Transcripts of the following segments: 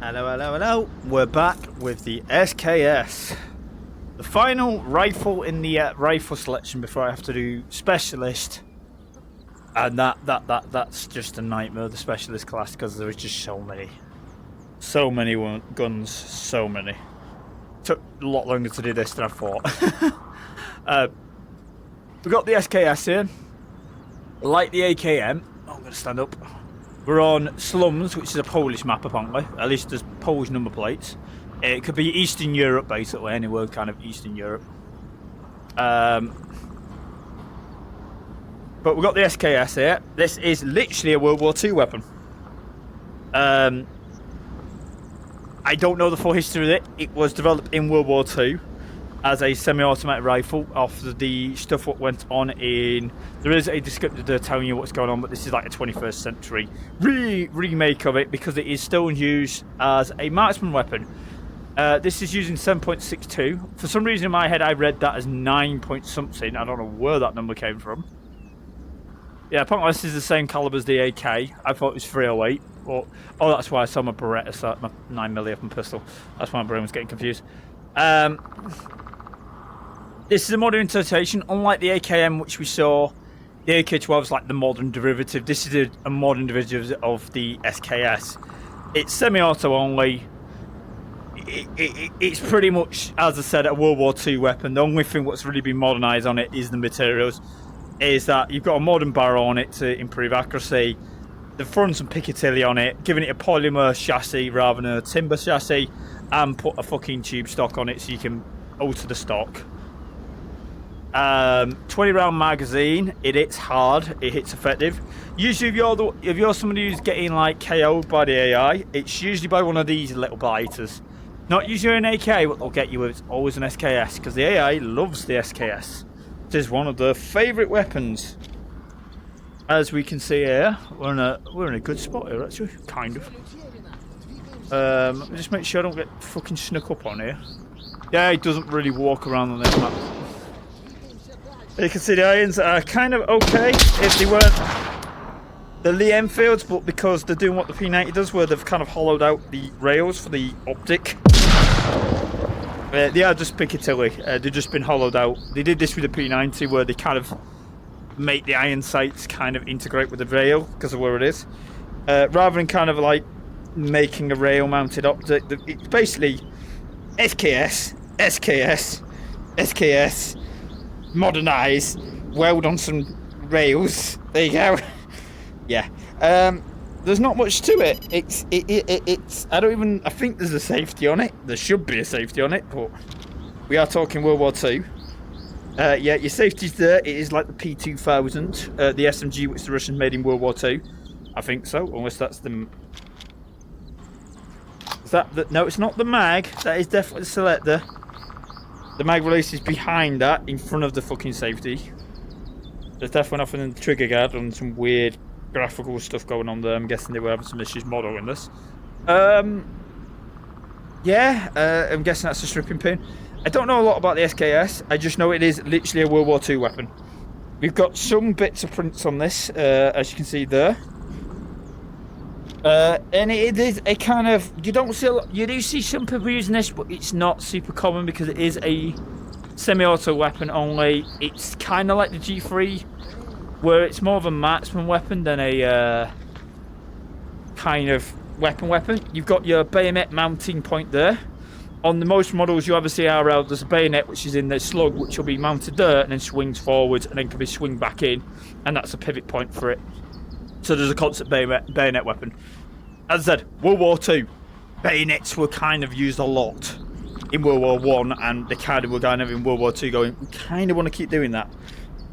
Hello, hello, hello. We're back with the SKS. The final rifle in the rifle selection before I have to do specialist. And that's just a nightmare, the specialist class, because there is just so many. So many guns, so many. Took a lot longer to do this than I thought. We've got the SKS here. Like the AKM. Oh, I'm going to stand up. We're on Slums, which is a Polish map, apparently. At least there's Polish number plates. It could be Eastern Europe, basically. Anywhere kind of Eastern Europe. But we've got the SKS here. This is literally a World War II weapon. I don't know the full history of it. It was developed in World War II as a semi-automatic rifle off the stuff what went on in... There is a descriptor there telling you what's going on, but this is like a 21st century remake of it because it is still in use as a marksman weapon. This is using 7.62. For some reason in my head I read that as 9 point something. I don't know where that number came from. Yeah, apparently this is the same caliber as the AK. I thought it was 308. But, oh, that's why I saw my Beretta, my 9mm open pistol. That's why my brain was getting confused. This is a modern interpretation, unlike the AKM, which we saw. The AK-12 is like the modern derivative. This is a modern derivative of the SKS. It's semi-auto only. It's pretty much, as I said, a World War II weapon. The only thing what's really been modernised on it is the materials. Is that you've got a modern barrel on it to improve accuracy. They've thrown some Piccadilly on it, giving it a polymer chassis rather than a timber chassis, and put a fucking tube stock on it so you can alter the stock. 20 round magazine. It hits hard. It hits effective. Usually, if you're somebody who's getting like KO'd by the AI, it's usually by one of these little biters. Not usually an AK. What they'll get you with is always an SKS because the AI loves the SKS. It is one of their favourite weapons. As we can see here, we're in a good spot here actually, kind of. Let me just make sure I don't get fucking snuck up on here. Yeah, he doesn't really walk around on this map. You can see the irons are kind of okay if they weren't the Lee Enfields, but because they're doing what the P90 does, where they've kind of hollowed out the rails for the optic. They are just Piccadilly. They've just been hollowed out. They did this with the P90, where they kind of make the iron sights kind of integrate with the rail because of where it is, rather than kind of like making a rail mounted optic. It's basically SKS, SKS, SKS, modernise, weld on some rails. There you go. Yeah. There's not much to it. It's I think there's a safety on it. There should be a safety on it, but we are talking World War II. Yeah, your safety's there. It is like the P2000, the SMG which the Russians made in World War II. I think so, unless that's the... Is that the... No, it's not the mag. That is definitely the selector. The mag release is behind that, in front of the fucking safety. There's definitely nothing in the trigger guard and some weird graphical stuff going on there. I'm guessing they were having some issues modelling this. Yeah, I'm guessing that's a stripping pin. I don't know a lot about the SKS. I just know it is literally a World War II weapon. We've got some bits of prints on this, as you can see there. And it is a kind of... You don't see a lot... You do see some people using this, but it's not super common because it is a semi-auto weapon only. It's kind of like the G3, where it's more of a marksman weapon than a kind of weapon. You've got your bayonet mounting point there. On the most models you ever see RL, there's a bayonet which is in the slug, which will be mounted there and then swings forwards and then can be swung back in, and that's a pivot point for it. So there's a constant bayonet weapon. As I said, World War II, bayonets were kind of used a lot in World War I, and they kind of were kind of in World War II going, we kind of want to keep doing that.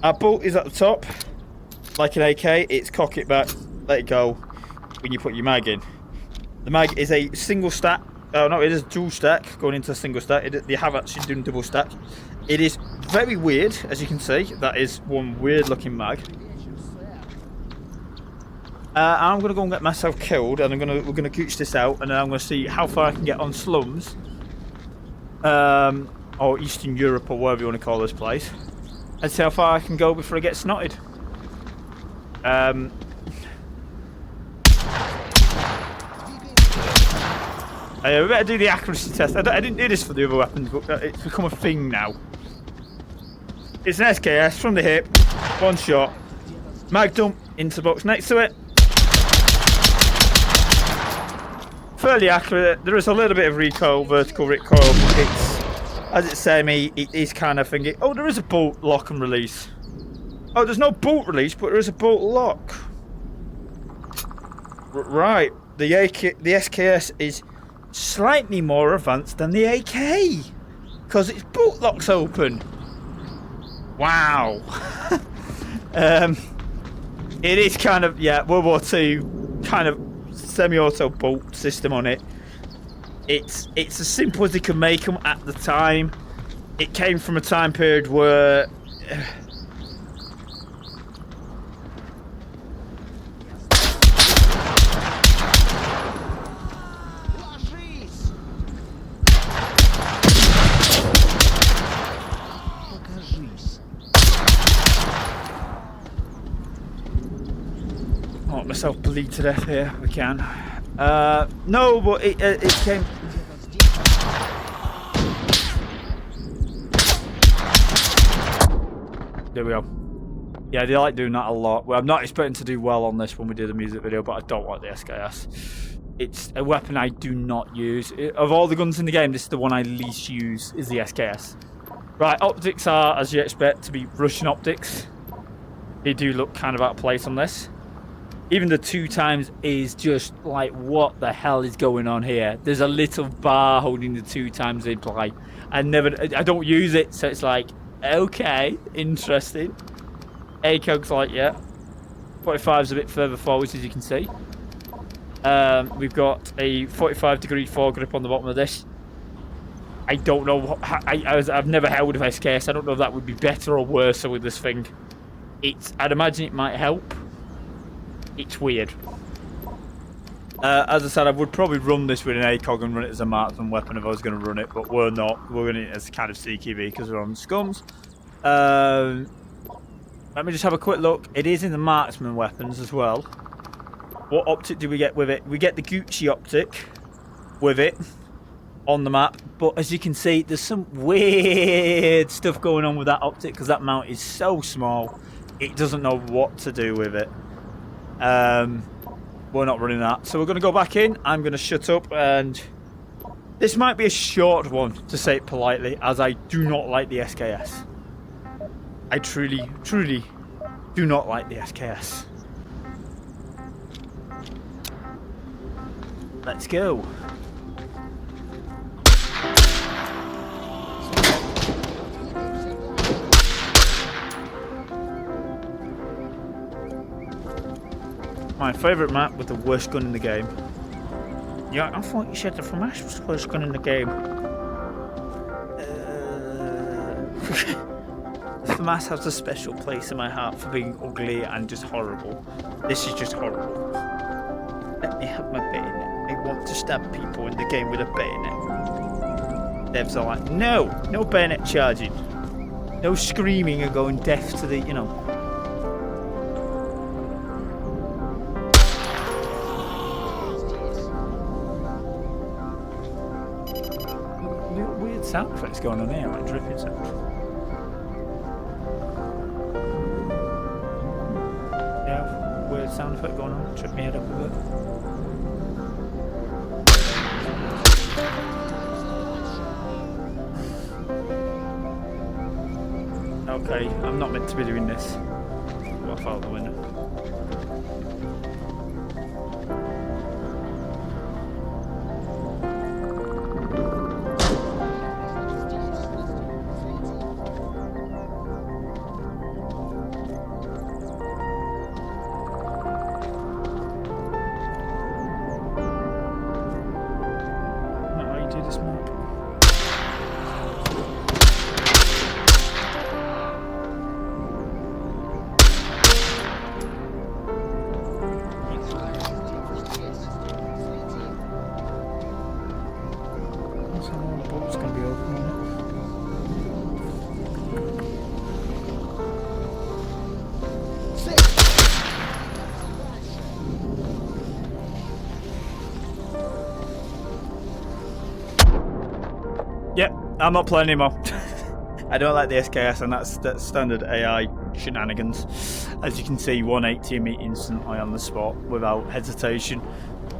Our bolt is at the top, like an AK. It's cock it back, let it go when you put your mag in. The mag is a single stack. Oh no, it is dual stack going into a single stack. They have actually done double stack. It is very weird, as you can see. That is one weird looking mag. I'm gonna go and get myself killed, and we're gonna gooch this out, and then I'm gonna see how far I can get on Slums, or Eastern Europe, or whatever you want to call this place, and see how far I can go before I get snotted. We better do the accuracy test. I didn't do this for the other weapons, but it's become a thing now. It's an SKS from the hip, one shot, mag dump into the box next to it. Fairly accurate. There is a little bit of recoil, vertical recoil. It's, as it's saying me, it is kind of thinking. Oh, there is a bolt lock and release. Oh, there's no bolt release, but there is a bolt lock. Right, the SKS is slightly more advanced than the AK because its bolt lock's open. Wow. It is kind of, yeah, World War II kind of semi-auto bolt system on it. It's as simple as they can make them at the time. It came from a time period where myself bleed to death here. We can. No, but it came. There we go. Yeah, they like doing that a lot. Well, I'm not expecting to do well on this when we do the music video, but I don't like the SKS. It's a weapon I do not use. Of all the guns in the game, this is the one I least use, is the SKS. Right, optics are, as you expect, to be Russian optics. They do look kind of out of place on this. Even the 2x is just like, what the hell is going on here? There's a little bar holding the 2x in play. I don't use it, so it's like, okay, interesting. ACOG's like, yeah. 45's a bit further forward, as you can see. We've got a 45-degree foregrip on the bottom of this. I don't know. I've never held an SKS. I don't know if that would be better or worse with this thing. I'd imagine it might help. It's weird. As I said, I would probably run this with an ACOG and run it as a marksman weapon if I was going to run it, but we're not. We're running it as kind of CQB because we're on scums. Let me just have a quick look. It is in the marksman weapons as well. What optic do we get with it? We get the Gucci optic with it on the map, but as you can see, there's some weird stuff going on with that optic because that mount is so small, it doesn't know what to do with it. We're not running that, so we're going to go back in. I'm going to shut up, and this might be a short one, to say it politely, as I do not like the SKS. I truly do not like the SKS. Let's go. My favourite map with the worst gun in the game. Yeah, I thought you said the FAMAS was the worst gun in the game. FAMAS has a special place in my heart for being ugly and just horrible. This is just horrible. Let me have my bayonet. I want to stab people in the game with a bayonet. Devs are like, no bayonet charging. No screaming and going deaf to the, you know. Weird sound effects going on here, like dripping sound. Yeah, weird sound effect going on. Trip me head up a bit. Okay, I'm not meant to be doing this. What out the window? Yep, I'm not playing anymore. I don't like the SKS, and that's standard AI shenanigans. As you can see, 180 him instantly on the spot without hesitation.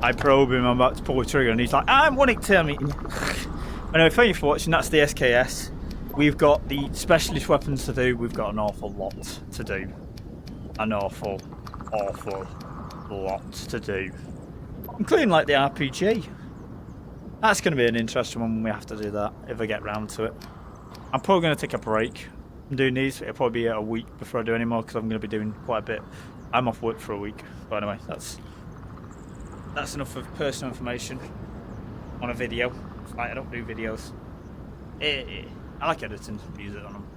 I probe him, I'm about to pull the trigger, and he's like, I'm 180, I'm eating you. Anyway, thank you for watching. That's the SKS. We've got the specialist weapons to do. We've got an awful lot to do. An awful lot to do. Including like the RPG. That's going to be an interesting one when we have to do that, if I get round to it. I'm probably going to take a break from doing these. It'll probably be a week before I do any more, because I'm going to be doing quite a bit. I'm off work for a week. But anyway, that's enough of personal information on a video. Like, I don't do videos. I like editing music on them.